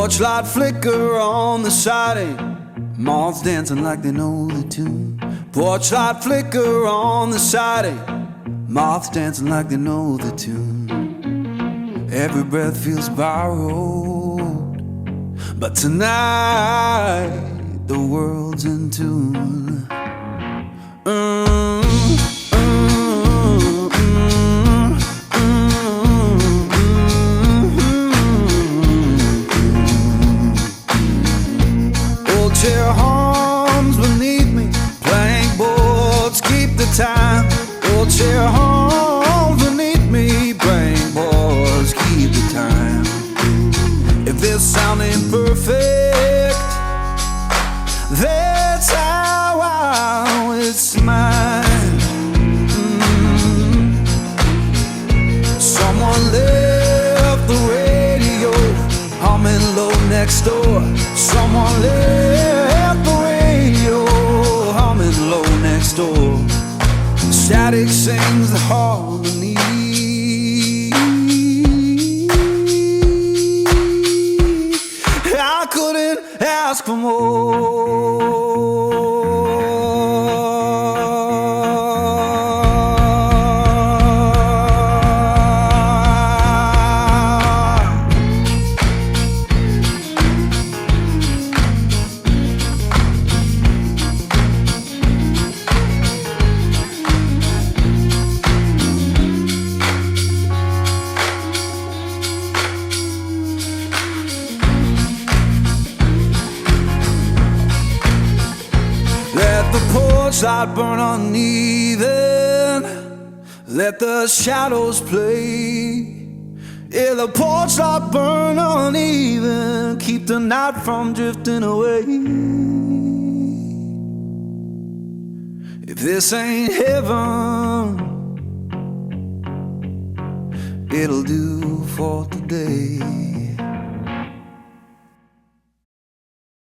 Porch light flicker on the siding, moths dancing like they know the tune. Porch light flicker on the siding, moths dancing like they know the tune. Every breath feels borrowed, but tonight the world's in tune. Old chair hums beneath me, plank boards keep the time. Old chair hums beneath me, plank boards keep the time. If this sound ain't perfect, that's how it's mine. Someone left the radio humming low next door. Someone left the radio humming low next door. Static sings the harmony. I couldn't ask for more. Let the porch light burn uneven, let the shadows play. Yeah, the porch light burn uneven, keep the night from drifting away. If this ain't heaven, it'll do for today.